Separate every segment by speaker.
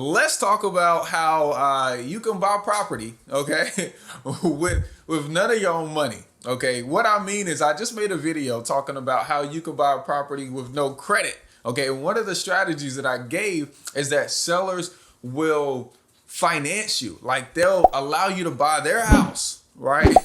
Speaker 1: let's talk about how you can buy property, okay, with none of your own money. Okay, what I mean is I just made a video talking about how you can buy a property with no credit. Okay, and one of the strategies that I gave is that sellers will finance you. Like they'll allow you to buy their house, right?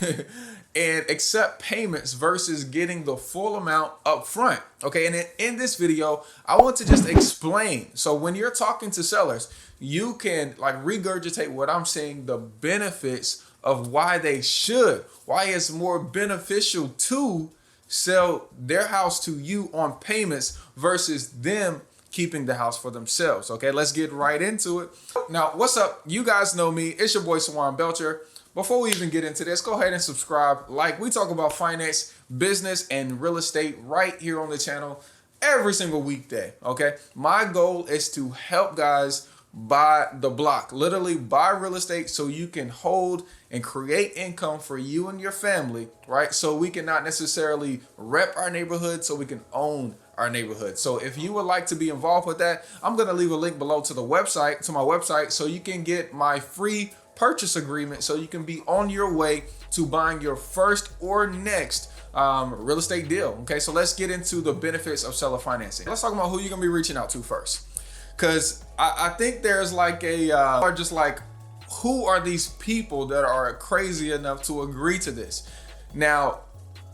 Speaker 1: And accept payments versus getting the full amount up front. Okay, and in this video, I want to just explain. So when you're talking to sellers, you can like regurgitate what I'm saying, the benefits of why it's more beneficial to sell their house to you on payments versus them keeping the house for themselves. Okay, let's get right into it. Now, what's up? You guys know me. It's your boy, Sawan Belcher. Before we even get into this, go ahead and subscribe. Like, we talk about finance, business, and real estate right here on the channel every single weekday, okay? My goal is to help guys buy the block, literally buy real estate so you can hold and create income for you and your family, right? So we can not necessarily rep our neighborhood, so we can own our neighborhood. So if you would like to be involved with that, I'm gonna leave a link below to my website, so you can get my free purchase agreement so you can be on your way to buying your first or next real estate deal. Okay, so let's get into the benefits of seller financing. Let's talk about who you're gonna be reaching out to first, because I think there's like who are these people that are crazy enough to agree to this? Now,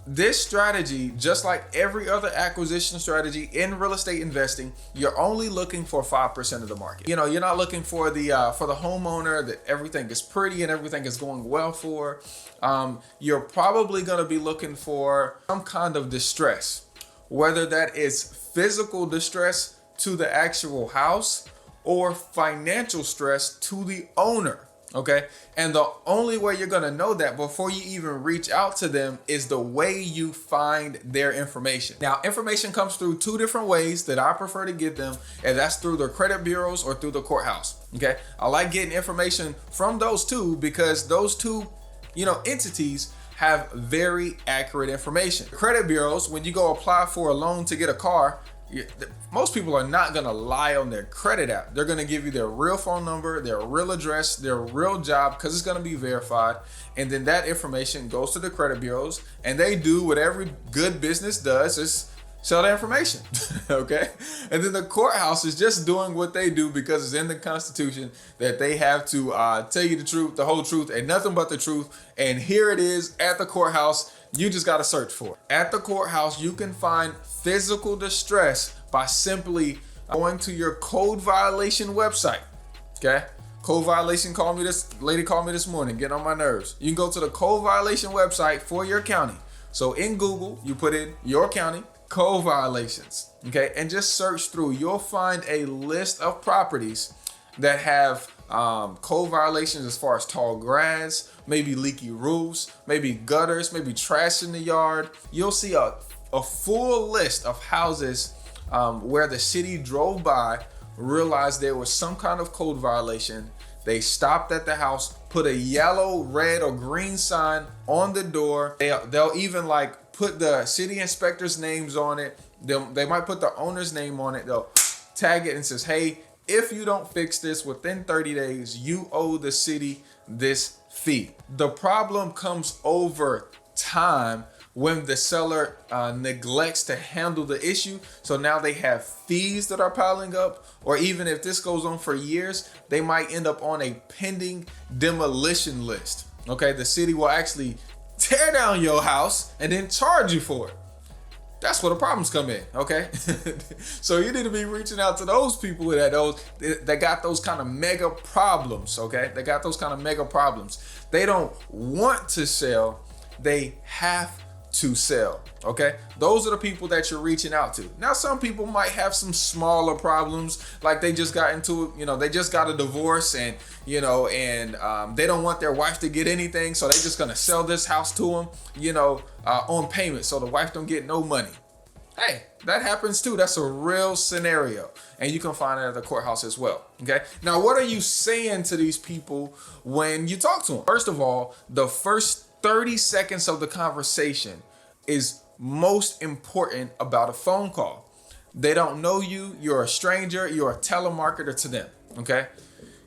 Speaker 1: this strategy, just like every other acquisition strategy in real estate investing, you're only looking for 5% of the market. You know, you're not looking for the homeowner that everything is pretty and everything is going well for. You're probably going to be looking for some kind of distress, whether that is physical distress to the actual house or financial stress to the owner. Okay, and the only way you're gonna know that before you even reach out to them is the way you find their information. Now, information comes through two different ways that I prefer to get them, and that's through the credit bureaus or through the courthouse. Okay, I like getting information from those two because those two, entities have very accurate information. Credit bureaus, when you go apply for a loan to get a car, most people are not going to lie on their credit app. They're going to give you their real phone number, their real address, their real job, because it's going to be verified. And then that information goes to the credit bureaus, and they do what every good business does, is sell the information. Okay. And then the courthouse is just doing what they do because it's in the Constitution that they have to tell you the truth, the whole truth, and nothing but the truth. And here it is at the courthouse. You just got to search for it. At the courthouse, you can find physical distress by simply going to your code violation website. Okay. Code violation lady called me this morning, getting on my nerves. You can go to the code violation website for your county. So in Google, you put in your county, code violations, okay, and just search through. You'll find a list of properties that have code violations as far as tall grass, maybe leaky roofs, maybe gutters, maybe trash in the yard. You'll see a full list of houses where the city drove by, realized there was some kind of code violation. They stopped at the house, put a yellow, red, or green sign on the door. They'll even put the city inspector's names on it. They might put the owner's name on it. They'll tag it and says, hey, if you don't fix this within 30 days, you owe the city this fee. The problem comes over time when the seller neglects to handle the issue. So now they have fees that are piling up, or even if this goes on for years, they might end up on a pending demolition list. Okay, the city will actually tear down your house and then charge you for it. That's where the problems come in, okay? So you need to be reaching out to those people that got those kind of mega problems, okay? They got those kind of mega problems. They don't want to sell, they have to sell, okay? Those are the people that you're reaching out to. Now, some people might have some smaller problems, like they just got they just got a divorce and they don't want their wife to get anything, so they're just gonna sell this house to them, on payment, so the wife don't get no money. Hey, that happens too. That's a real scenario, and you can find it at the courthouse as well. Okay. Now, what are you saying to these people when you talk to them? First of all, the first 30 seconds of the conversation is most important about a phone call. They don't know you. You're a stranger. You're a telemarketer to them. okay?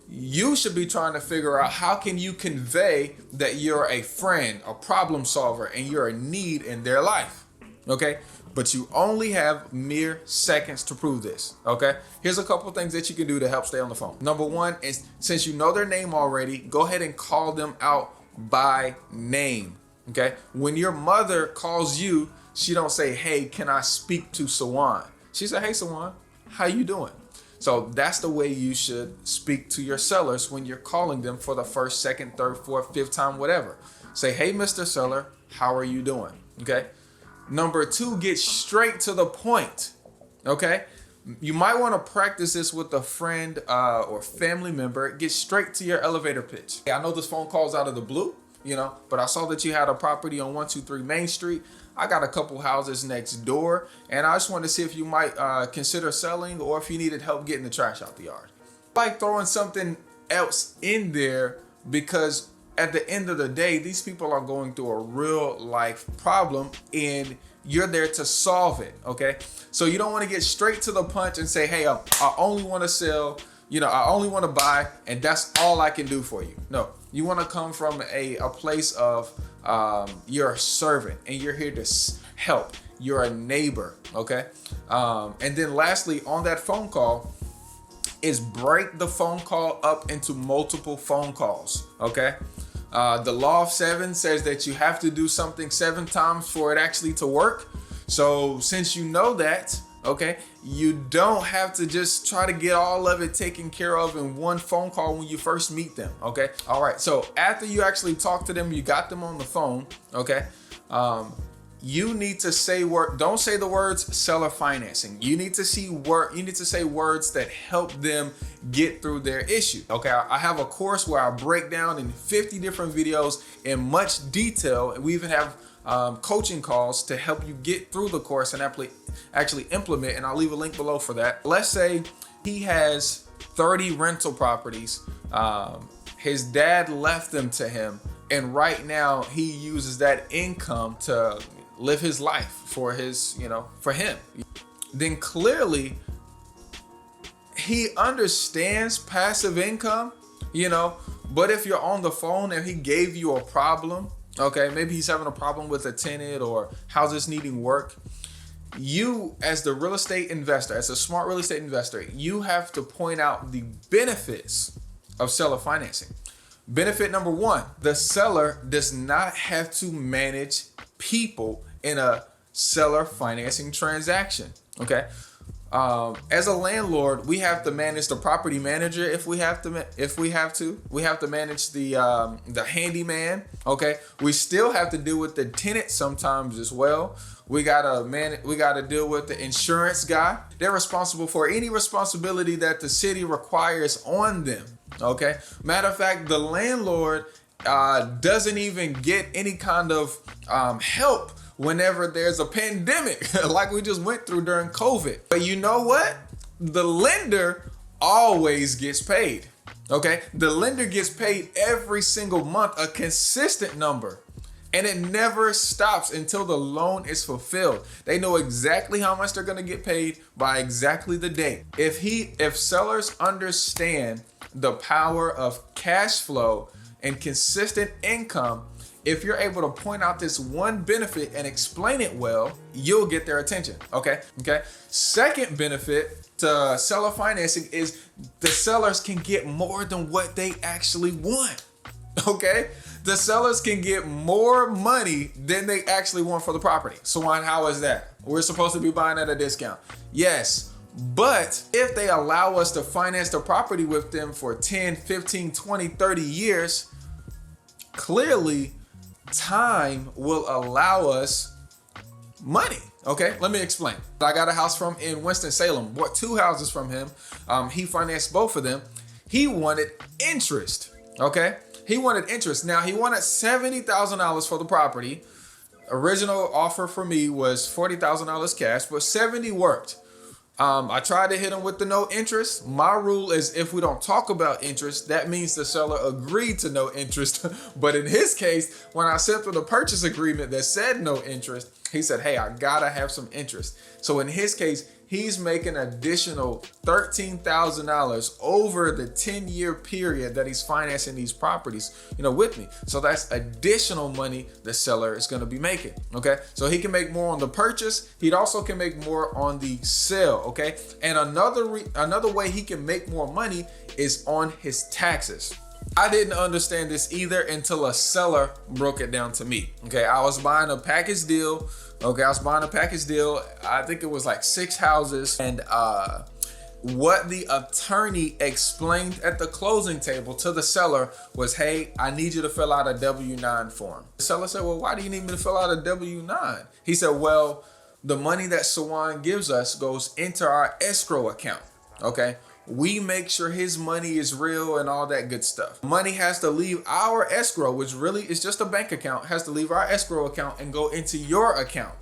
Speaker 1: You should be trying to figure out how can you convey that you're a friend, a problem solver, and you're a need in their life, okay? But you only have mere seconds to prove this, okay? Here's a couple things that you can do to help stay on the phone. Number one is, since you know their name already, go ahead and call them out by name, okay? When your mother calls you, she don't say, hey, can I speak to Sawan? She said, hey, Sawan, how you doing? So that's the way you should speak to your sellers when you're calling them for the first, second, third, fourth, fifth time, whatever. Say, hey, Mr. Seller, how are you doing? Okay. Number two, get straight to the point. Okay. You might want to practice this with a friend or family member. Get straight to your elevator pitch. I know this phone call's out of the blue, but I saw that you had a property on 123 Main Street. I got a couple houses next door, and I just wanted to see if you might consider selling or if you needed help getting the trash out the yard. Like throwing something else in there, because at the end of the day, these people are going through a real life problem and you're there to solve it, okay? So you don't want to get straight to the punch and say, hey, I only want to sell, I only want to buy, and that's all I can do for you. No, you want to come from a place of you're a servant and you're here to help. You're a neighbor, okay? And then lastly, on that phone call, is break the phone call up into multiple phone calls, okay? The law of seven says that you have to do something 7 times for it actually to work. So since you know that, okay, you don't have to just try to get all of it taken care of in one phone call when you first meet them, okay? All right, so after you actually talk to them, you got them on the phone, okay? You need to say don't say the words seller financing. You need to say words that help them get through their issue. Okay, I have a course where I break down in 50 different videos in much detail, and we even have coaching calls to help you get through the course and actually implement, and I'll leave a link below for that. Let's say he has 30 rental properties. His dad left them to him, and right now he uses that income to live his life for him. Then clearly he understands passive income, but if you're on the phone and he gave you a problem, okay, maybe he's having a problem with a tenant or houses needing work, you as the real estate investor, as a smart real estate investor, you have to point out the benefits of seller financing. Benefit number one, the seller does not have to manage people in a seller financing transaction, okay? As a landlord, we have to manage the property manager if we have to. We have to manage the handyman, okay? We still have to deal with the tenant sometimes as well. We gotta deal with the insurance guy. They're responsible for any responsibility that the city requires on them, okay? Matter of fact, the landlord doesn't even get any kind of help whenever there's a pandemic like we just went through during COVID. But you know what? The lender always gets paid, okay? The lender gets paid every single month, a consistent number, and it never stops until the loan is fulfilled. They know exactly how much they're gonna get paid by exactly the date. If sellers understand the power of cash flow and consistent income, if you're able to point out this one benefit and explain it well, you'll get their attention, okay? Second benefit to seller financing is the sellers can get more than what they actually want, okay? The sellers can get more money than they actually want for the property. So how is that? We're supposed to be buying at a discount. Yes, but if they allow us to finance the property with them for 10, 15, 20, 30 years, clearly time will allow us money. Okay, let me explain. I got a house in Winston-Salem, bought 2 houses from him. He financed both of them. He wanted interest, okay? He wanted interest. Now, he wanted $70,000 for the property. Original offer for me was $40,000 cash, but 70 worked. I tried to hit him with the no interest. My rule is if we don't talk about interest, that means the seller agreed to no interest. But in his case, when I sent him the purchase agreement that said no interest, he said, hey, I gotta have some interest. So in his case, he's making additional $13,000 over the 10-year period that he's financing these properties, with me. So that's additional money the seller is going to be making. Okay. So he can make more on the purchase. He also can make more on the sale. Okay. And another way he can make more money is on his taxes. I didn't understand this either until a seller broke it down to me. Okay, I was buying a package deal. I think it was like 6 houses. And what the attorney explained at the closing table to the seller was, hey, I need you to fill out a W-9 form. The seller said, well, why do you need me to fill out a W-9? He said, well, the money that Sawan gives us goes into our escrow account. Okay. We make sure his money is real and all that good stuff. Money has to leave our escrow, which really is just a bank account, has to leave our escrow account and go into your account.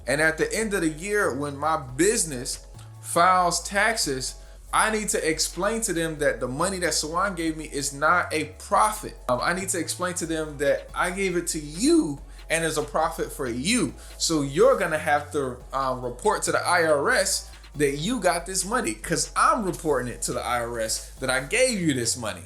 Speaker 1: And at the end of the year, when my business files taxes, I need to explain to them that the money that Sawan gave me is not a profit. I need to explain to them that I gave it to you and is a profit for you. So you're gonna have to report to the IRS that you got this money, because I'm reporting it to the IRS that I gave you this money.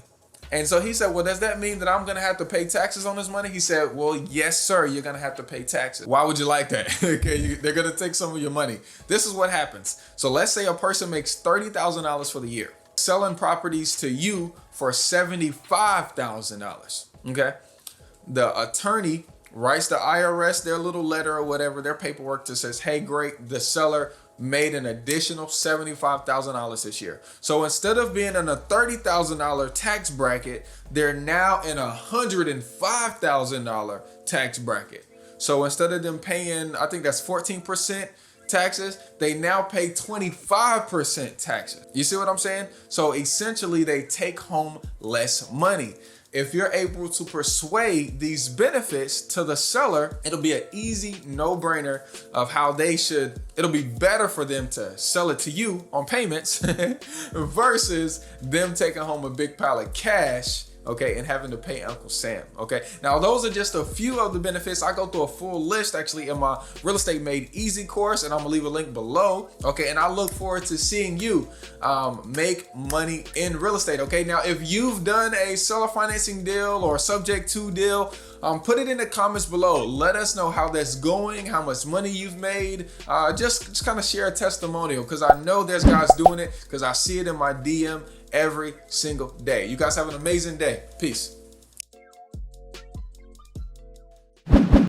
Speaker 1: And so he said, well, does that mean that I'm going to have to pay taxes on this money? He said, well, yes, sir, you're going to have to pay taxes. Why would you like that? Okay, they're going to take some of your money. This is what happens. So let's say a person makes $30,000 for the year, selling properties to you for $75,000. Okay. The attorney writes the IRS their little letter or whatever, their paperwork that says, hey, great, the seller made an additional $75,000 this year. So instead of being in a $30,000 tax bracket, they're now in a $105,000 tax bracket. So instead of them paying, I think that's 14% taxes, they now pay 25% taxes. You see what I'm saying? So essentially they take home less money. If you're able to persuade these benefits to the seller, it'll be an easy no-brainer of how it'll be better for them to sell it to you on payments versus them taking home a big pile of cash, okay, and having to pay Uncle Sam, okay? Now, those are just a few of the benefits. I go through a full list actually in my Real Estate Made Easy course, and I'm gonna leave a link below, okay? And I look forward to seeing you make money in real estate, okay? Now, if you've done a seller financing deal or subject to deal, put it in the comments below. Let us know how that's going, how much money you've made. Just kind of share a testimonial, because I know there's guys doing it, because I see it in my DM every single day. You guys have an amazing day. Peace.